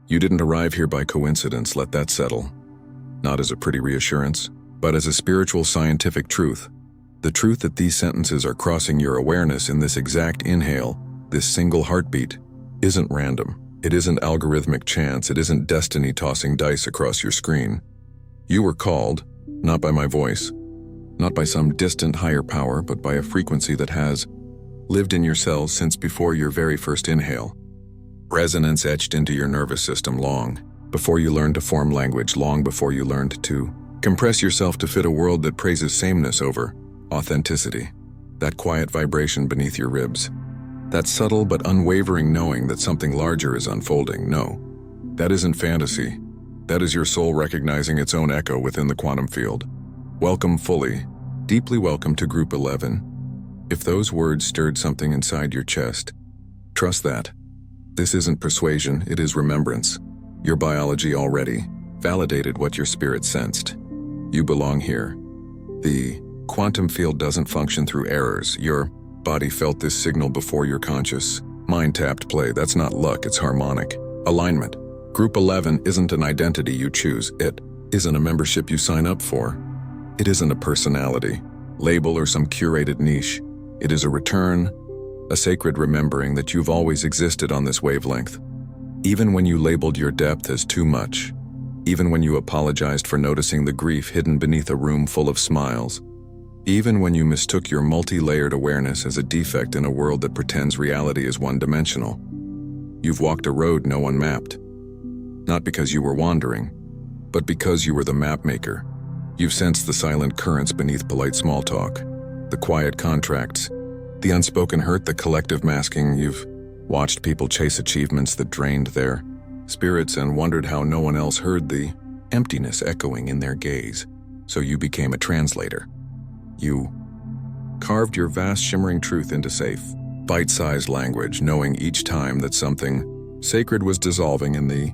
You didn't arrive here by coincidence, let that settle. Not as a pretty reassurance, but as a spiritual scientific truth. The truth that these sentences are crossing your awareness in this exact inhale, this single heartbeat, isn't random. It isn't algorithmic chance. It isn't destiny tossing dice across your screen. You were called, not by my voice, not by some distant higher power, but by a frequency that has lived in your cells since before your very first inhale. Resonance etched into your nervous system long before you learned to form language, long before you learned to compress yourself to fit a world that praises sameness over authenticity. That quiet vibration beneath your ribs. That subtle but unwavering knowing that something larger is unfolding. No, that isn't fantasy. That is your soul recognizing its own echo within the quantum field. Welcome fully, deeply welcome to Group 11. If those words stirred something inside your chest, trust that. This isn't persuasion, it is remembrance. Your biology already validated what your spirit sensed. You belong here. The quantum field doesn't function through errors. Your body felt this signal before your conscious mind tapped play. That's not luck, it's harmonic. Alignment. Group 11 isn't an identity you choose. It isn't a membership you sign up for. It isn't a personality, label, or some curated niche. It is a return, a sacred remembering that you've always existed on this wavelength. Even when you labeled your depth as too much, even when you apologized for noticing the grief hidden beneath a room full of smiles, even when you mistook your multi-layered awareness as a defect in a world that pretends reality is one-dimensional. You've walked a road no one mapped. Not because you were wandering, but because you were the map maker. You've sensed the silent currents beneath polite small talk, the quiet contracts, the unspoken hurt, the collective masking. You've watched people chase achievements that drained their spirits and wondered how no one else heard the emptiness echoing in their gaze. So you became a translator. You carved your vast shimmering truth into safe, bite-sized language, knowing each time that something sacred was dissolving in the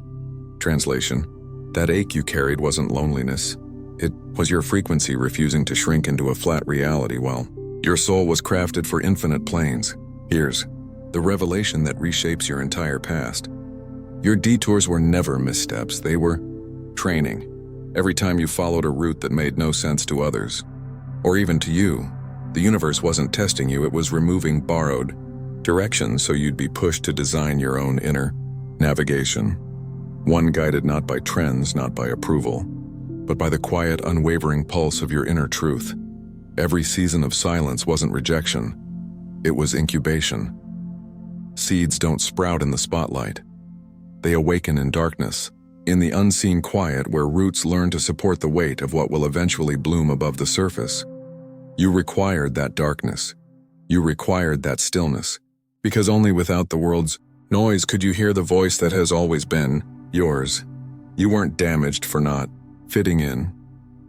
translation. That ache you carried wasn't loneliness. It was your frequency refusing to shrink into a flat reality while your soul was crafted for infinite planes. Here's the revelation that reshapes your entire past. Your detours were never missteps, they were training. Every time you followed a route that made no sense to others, or even to you, the universe wasn't testing you, it was removing borrowed directions so you'd be pushed to design your own inner navigation. One guided not by trends, not by approval, but by the quiet, unwavering pulse of your inner truth. Every season of silence wasn't rejection, it was incubation. Seeds don't sprout in the spotlight. They awaken in darkness, in the unseen quiet where roots learn to support the weight of what will eventually bloom above the surface. You required that darkness. You required that stillness, because only without the world's noise could you hear the voice that has always been yours. You weren't damaged for not fitting in.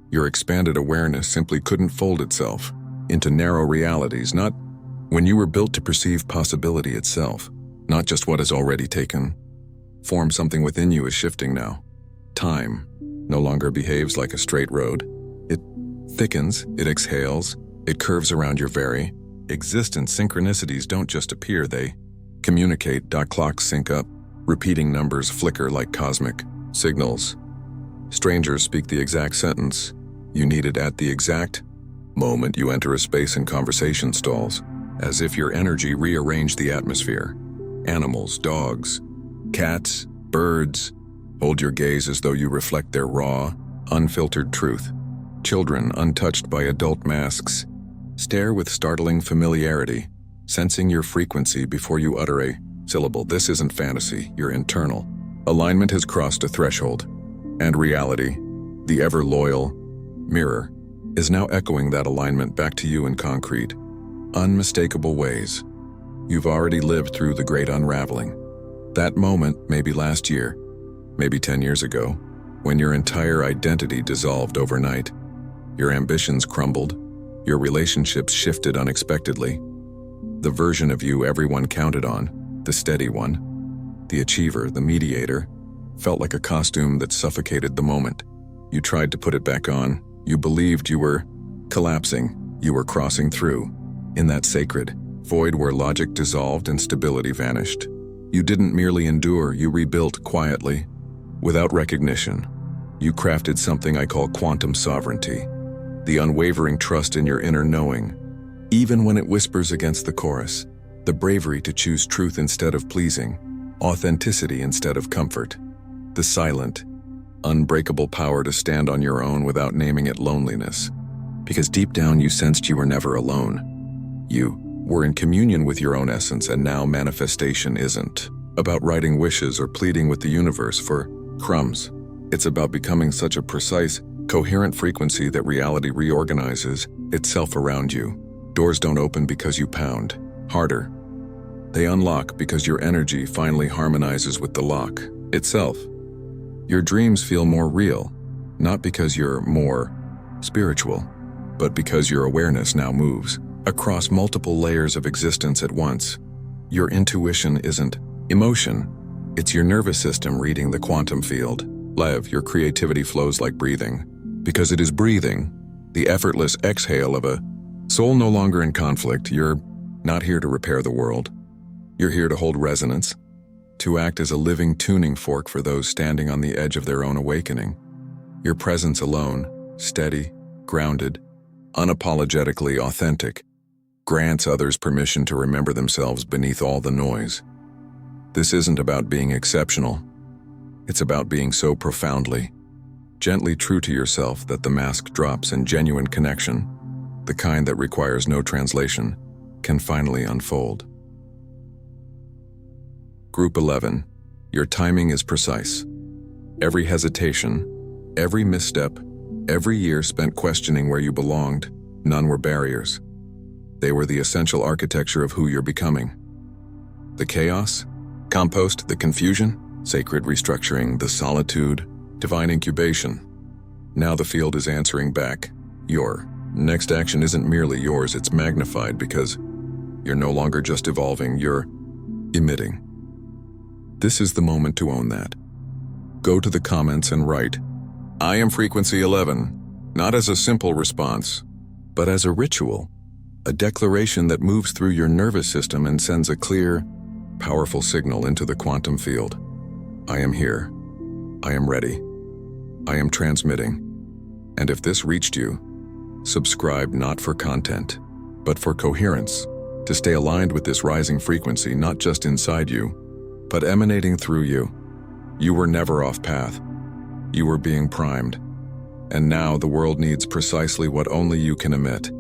Your expanded awareness simply couldn't fold itself into narrow realities, not when you were built to perceive possibility itself, not just what is already taken form. Something within you is shifting now. Time no longer behaves like a straight road. It thickens, it exhales, it curves around your very existence. Synchronicities don't just appear, they communicate. Clocks sync up, repeating numbers flicker like cosmic signals. Strangers speak the exact sentence you needed at the exact moment you enter a space, and conversation stalls, as if your energy rearranged the atmosphere. Animals, dogs, cats, birds, hold your gaze as though you reflect their raw, unfiltered truth. Children, untouched by adult masks, stare with startling familiarity, sensing your frequency before you utter a syllable. This isn't fantasy, you're internal. Alignment has crossed a threshold, and reality, the ever-loyal mirror, is now echoing that alignment back to you in concrete, unmistakable ways. You've already lived through the great unraveling. That moment, maybe last year, maybe 10 years ago, when your entire identity dissolved overnight. Your ambitions crumbled, your relationships shifted unexpectedly. The version of you everyone counted on, the steady one, the achiever, the mediator, felt like a costume that suffocated the moment. You tried to put it back on. You believed you were collapsing, you were crossing through, in that sacred void where logic dissolved and stability vanished. You didn't merely endure, you rebuilt quietly, Without recognition, you crafted something I call quantum sovereignty, the unwavering trust in your inner knowing, even when it whispers against the chorus, the bravery to choose truth instead of pleasing, authenticity instead of comfort, the silent, unbreakable power to stand on your own without naming it loneliness, because deep down you sensed you were never alone. You were in communion with your own essence, and now manifestation isn't about writing wishes or pleading with the universe for crumbs. It's about becoming such a precise, coherent frequency that reality reorganizes itself around you. Doors don't open because you pound harder. They unlock because your energy finally harmonizes with the lock itself. Your dreams feel more real, not because you're more spiritual, but because your awareness now moves across multiple layers of existence at once. Your intuition isn't emotion, it's your nervous system reading the quantum field. Lev, your creativity flows like breathing, because it is breathing, the effortless exhale of a soul no longer in conflict. You're not here to repair the world. You're here to hold resonance, to act as a living tuning fork for those standing on the edge of their own awakening. Your presence alone, steady, grounded, unapologetically authentic, grants others permission to remember themselves beneath all the noise. This isn't about being exceptional. It's about being so profoundly, gently true to yourself that the mask drops and genuine connection, the kind that requires no translation, can finally unfold. Group 11, your timing is precise. Every hesitation, every misstep, every year spent questioning where you belonged, none were barriers. They were the essential architecture of who you're becoming. The chaos, compost, the confusion, sacred restructuring, the solitude, divine incubation. Now the field is answering back. Your next action isn't merely yours, it's magnified because you're no longer just evolving, you're emitting. This is the moment to own that. Go to the comments and write, "I am frequency 11, not as a simple response, but as a ritual, a declaration that moves through your nervous system and sends a clear, powerful signal into the quantum field. I am here. I am ready. I am transmitting." And if this reached you, subscribe not for content, but for coherence, to stay aligned with this rising frequency, not just inside you, but emanating through you. You were never off path. You were being primed. And now the world needs precisely what only you can emit.